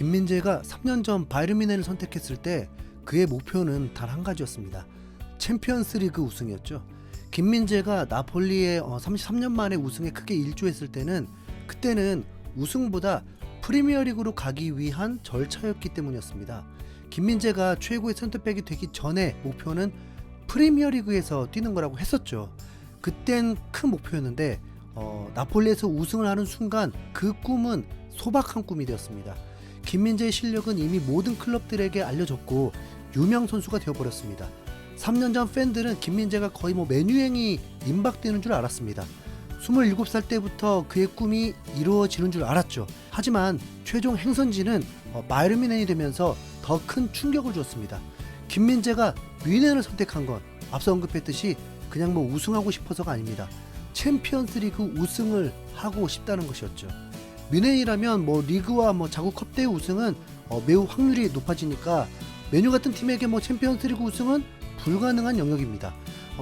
김민재가 3년 전 바이에른 뮌헨을 선택했을 때 그의 목표는 단 한 가지였습니다. 챔피언스 리그 우승이었죠. 김민재가 나폴리의 33년 만에 우승에 크게 일조했을 때는 그때는 우승보다 프리미어리그로 가기 위한 절차였기 때문이었습니다. 김민재가 최고의 센터백이 되기 전에 목표는 프리미어리그에서 뛰는 거라고 했었죠. 그땐 큰 목표였는데 나폴리에서 우승을 하는 순간 그 꿈은 소박한 꿈이 되었습니다. 김민재의 실력은 이미 모든 클럽들에게 알려졌고 유명 선수가 되어버렸습니다. 3년 전 팬들은 김민재가 거의 맨유행이 임박되는 줄 알았습니다. 27살 때부터 그의 꿈이 이루어지는 줄 알았죠. 하지만 최종 행선지는 바이에른 뮌헨이 되면서 더 큰 충격을 주었습니다. 김민재가 뮌헨을 선택한 건 앞서 언급했듯이 그냥 우승하고 싶어서가 아닙니다. 챔피언스 리그 우승을 하고 싶다는 것이었죠. 뮌헨이라면 리그와 자국컵 대회 우승은 매우 확률이 높아지니까 맨유 같은 팀에게 챔피언스 리그 우승은 불가능한 영역입니다.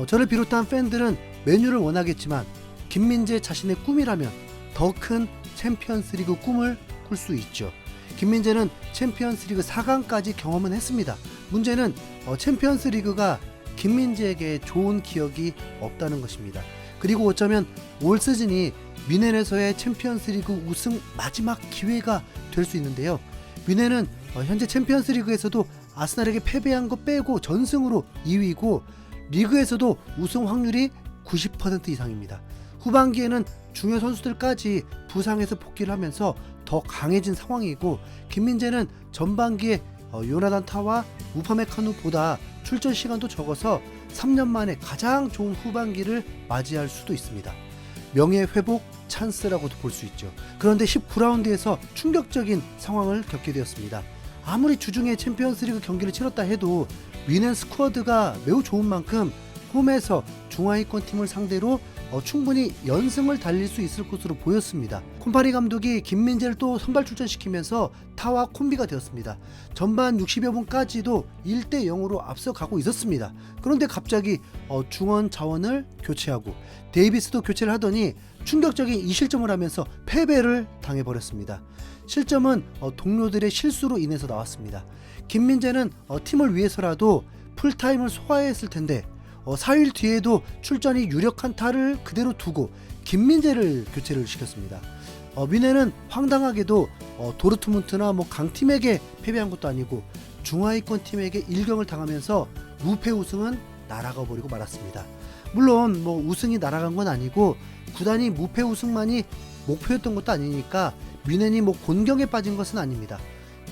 저를 비롯한 팬들은 맨유를 원하겠지만 김민재 자신의 꿈이라면 더 큰 챔피언스 리그 꿈을 꿀 수 있죠. 김민재는 챔피언스 리그 4강까지 경험은 했습니다. 문제는 챔피언스 리그가 김민재에게 좋은 기억이 없다는 것입니다. 그리고 어쩌면 올 시즌이 뮌헨에서의 챔피언스 리그 우승 마지막 기회가 될 수 있는데요. 뮌헨은 현재 챔피언스 리그에서도 아스날에게 패배한 거 빼고 전승으로 2위고 리그에서도 우승 확률이 90% 이상입니다. 후반기에는 중요 선수들까지 부상에서 복귀를 하면서 더 강해진 상황이고 김민재는 전반기에 요나단 타와 우파메카누보다 출전 시간도 적어서 3년 만에 가장 좋은 후반기를 맞이할 수도 있습니다. 명예 회복 찬스라고도 볼 수 있죠. 그런데 19라운드에서 충격적인 상황을 겪게 되었습니다. 아무리 주중에 챔피언스 리그 경기를 치렀다 해도 뮌헨 스쿼드가 매우 좋은 만큼 홈에서 중하위권 팀을 상대로 충분히 연승을 달릴 수 있을 것으로 보였습니다. 콤파니 감독이 김민재를 또 선발 출전시키면서 타와 콤비가 되었습니다. 전반 60여 분까지도 1대0으로 앞서가고 있었습니다. 그런데 갑자기 중원 자원을 교체하고 데이비스도 교체를 하더니 충격적인 이실점을 하면서 패배를 당해버렸습니다. 실점은 동료들의 실수로 인해서 나왔습니다. 김민재는 팀을 위해서라도 풀타임을 소화해야 했을 텐데 4일 뒤에도 출전이 유력한 타를 그대로 두고 김민재를 교체를 시켰습니다. 뮌헨은 황당하게도 도르트문트나 강팀에게 패배한 것도 아니고 중하위권 팀에게 일경을 당하면서 무패 우승은 날아가 버리고 말았습니다. 물론 우승이 날아간 건 아니고 구단이 무패 우승만이 목표였던 것도 아니니까 뮌헨이 곤경에 빠진 것은 아닙니다.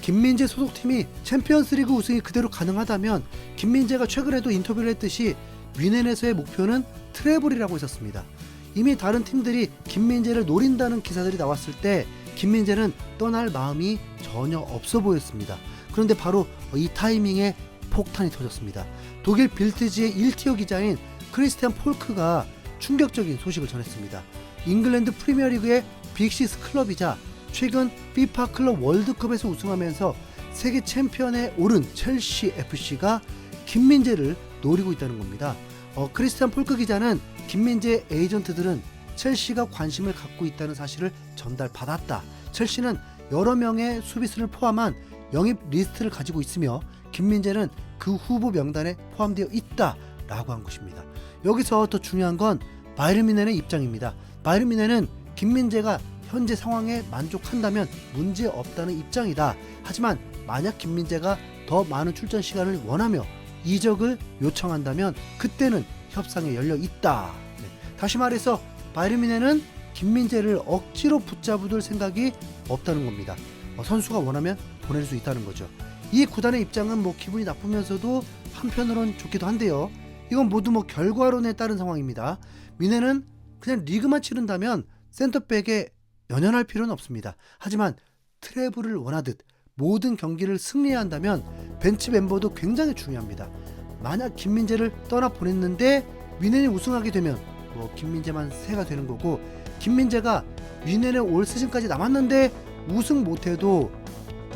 김민재 소속팀이 챔피언스리그 우승이 그대로 가능하다면 김민재가 최근에도 인터뷰를 했듯이 뮌헨에서의 목표는 트래블이라고 했었습니다. 이미 다른 팀들이 김민재를 노린다는 기사들이 나왔을 때 김민재는 떠날 마음이 전혀 없어 보였습니다. 그런데 바로 이 타이밍에 폭탄이 터졌습니다. 독일 빌트지의 1티어 기자인 크리스티안 폴크가 충격적인 소식을 전했습니다. 잉글랜드 프리미어리그의 빅시스 클럽이자 최근 피파 클럽 월드컵에서 우승하면서 세계 챔피언에 오른 첼시 FC가 김민재를 노리고 있다는 겁니다. 크리스티안 폴크 기자는 김민재 에이전트들은 첼시가 관심을 갖고 있다는 사실을 전달받았다. 첼시는 여러 명의 수비수를 포함한 영입 리스트를 가지고 있으며 김민재는 그 후보 명단에 포함되어 있다라고 한 것입니다. 여기서 더 중요한 건 바이에른 뮌헨의 입장입니다. 바이에른 뮌헨은 김민재가 현재 상황에 만족한다면 문제없다는 입장이다. 하지만 만약 김민재가 더 많은 출전 시간을 원하며 이적을 요청한다면 그때는 협상에 열려 있다. 다시 말해서 바이에른 뮌헨은 김민재를 억지로 붙잡아둘 생각이 없다는 겁니다. 선수가 원하면 보낼 수 있다는 거죠. 이 구단의 입장은 기분이 나쁘면서도 한편으론 좋기도 한데요. 이건 모두 결과론에 따른 상황입니다. 뮌헨은 그냥 리그만 치른다면 센터백에 연연할 필요는 없습니다. 하지만 트래블을 원하듯 모든 경기를 승리해야 한다면 벤치 멤버도 굉장히 중요합니다. 만약 김민재를 떠나 보냈는데 뮌헨이 우승하게 되면 김민재만 새가 되는 거고 김민재가 뮌헨에 올 시즌까지 남았는데 우승 못해도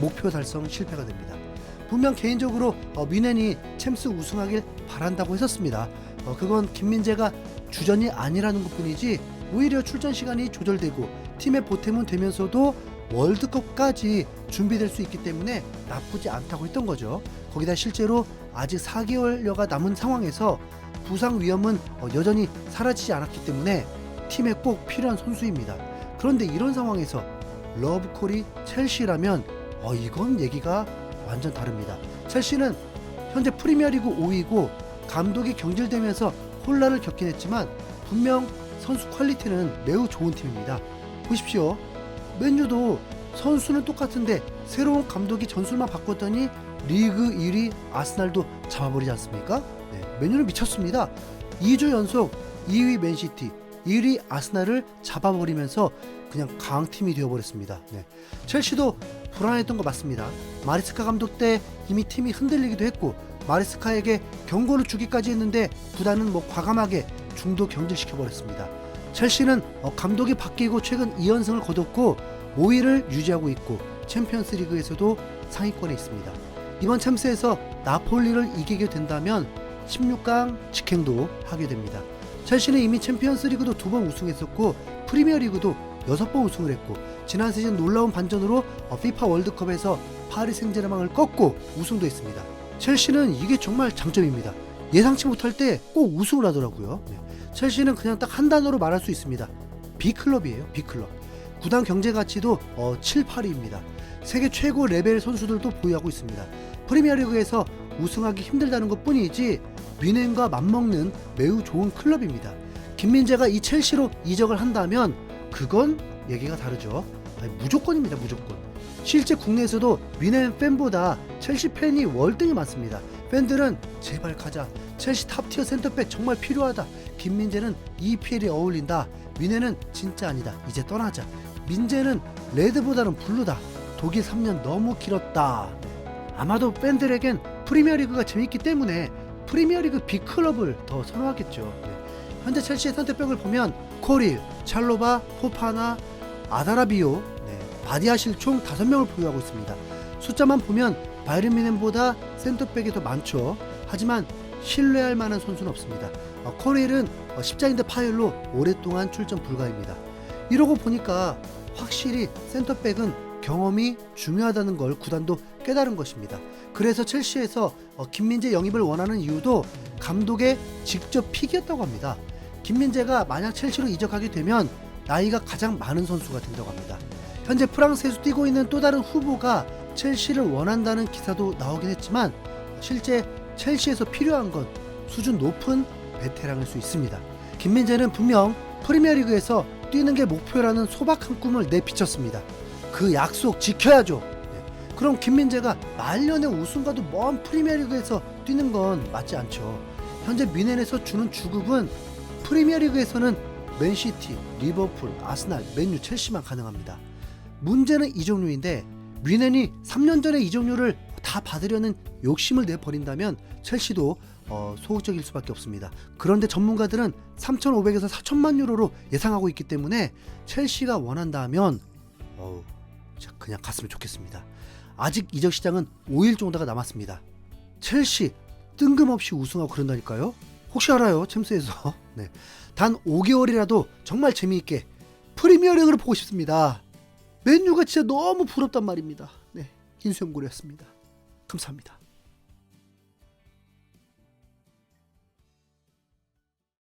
목표 달성 실패가 됩니다. 분명 개인적으로 뮌헨이 챔스 우승하길 바란다고 했었습니다. 그건 김민재가 주전이 아니라는 것뿐이지 오히려 출전 시간이 조절되고 팀의 보탬은 되면서도 월드컵까지 준비될 수 있기 때문에 나쁘지 않다고 했던 거죠. 거기다 실제로 아직 4개월여가 남은 상황에서 부상 위험은 여전히 사라지지 않았기 때문에 팀에 꼭 필요한 선수입니다. 그런데 이런 상황에서 러브콜이 첼시라면 이건 얘기가 완전 다릅니다. 첼시는 현재 프리미어리그 5위고 감독이 경질되면서 혼란을 겪긴 했지만 분명 선수 퀄리티는 매우 좋은 팀입니다. 보십시오. 맨유도 선수는 똑같은데 새로운 감독이 전술만 바꿨더니 리그 1위 아스날도 잡아버리지 않습니까? 네, 맨유는 미쳤습니다. 2주 연속 2위 맨시티, 1위 아스날을 잡아버리면서 그냥 강팀이 되어버렸습니다. 네. 첼시도 불안했던 거 맞습니다. 마리스카 감독 때 이미 팀이 흔들리기도 했고 마리스카에게 경고를 주기까지 했는데 구단은 과감하게 중도 경질시켜버렸습니다. 첼시는 감독이 바뀌고 최근 2연승을 거뒀고 5위를 유지하고 있고 챔피언스 리그에서도 상위권에 있습니다. 이번 챔스에서 나폴리를 이기게 된다면 16강 직행도 하게 됩니다. 첼시는 이미 챔피언스 리그도 2번 우승했었고 프리미어 리그도 6번 우승을 했고 지난 시즌 놀라운 반전으로 피파 월드컵에서 파리 생제르맹을 꺾고 우승도 했습니다. 첼시는 이게 정말 장점입니다. 예상치 못할 때 꼭 우승을 하더라고요. 네. 첼시는 그냥 딱 한 단어로 말할 수 있습니다. B클럽이에요. B클럽. 구단 경제 가치도 7, 8위입니다. 세계 최고 레벨 선수들도 보유하고 있습니다. 프리미어리그에서 우승하기 힘들다는 것뿐이지 뮌헨과 맞먹는 매우 좋은 클럽입니다. 김민재가 이 첼시로 이적을 한다면 그건 얘기가 다르죠. 무조건입니다. 무조건. 실제 국내에서도 뮌헨 팬보다 첼시 팬이 월등히 많습니다. 팬들은 제발 가자. 첼시 탑티어 센터백 정말 필요하다. 김민재는 EPL에 어울린다. 뮌헨은 진짜 아니다. 이제 떠나자. 민재는 레드보다는 블루다. 독일 3년 너무 길었다. 아마도 팬들에겐 프리미어리그가 재밌기 때문에 프리미어리그 B클럽을 더 선호하겠죠. 현재 첼시의 선택백을 보면 코릴, 찰로바, 포파나, 아다라비오, 바디아실 총 5명을 보유하고 있습니다. 숫자만 보면 바이에른 뮌헨보다 센터백이 더 많죠. 하지만 신뢰할 만한 선수는 없습니다. 코릴은 십자인대 파열로 오랫동안 출전 불가입니다. 이러고 보니까 확실히 센터백은 경험이 중요하다는 걸 구단도 깨달은 것입니다. 그래서 첼시에서 김민재 영입을 원하는 이유도 감독의 직접 픽이었다고 합니다. 김민재가 만약 첼시로 이적하게 되면 나이가 가장 많은 선수가 된다고 합니다. 현재 프랑스에서 뛰고 있는 또 다른 후보가 첼시를 원한다는 기사도 나오긴 했지만 실제 첼시에서 필요한 건 수준 높은 베테랑일 수 있습니다. 김민재는 분명 프리미어리그에서 뛰는 게 목표라는 소박한 꿈을 내비쳤습니다. 그 약속 지켜야죠. 그럼 김민재가 말년의 우승과도 먼 프리미어리그에서 뛰는 건 맞지 않죠. 현재 뮌헨에서 주는 주급은 프리미어리그에서는 맨시티, 리버풀, 아스날, 맨유, 첼시만 가능합니다. 문제는 이적료인데 뮌헨이 3년 전에 이적료를 다 받으려는 욕심을 내버린다면 첼시도 소극적일 수밖에 없습니다. 그런데 전문가들은 3,500에서 4천만 유로로 예상하고 있기 때문에 첼시가 원한다면 그냥 갔으면 좋겠습니다. 아직 이적 시장은 5일 정도가 남았습니다. 첼시 뜬금없이 우승하고 그런다니까요. 혹시 알아요? 챔스에서 단 5개월이라도 정말 재미있게 프리미어리그를 보고 싶습니다. 맨유가 진짜 너무 부럽단 말입니다. 김수영고래였습니다. 감사합니다.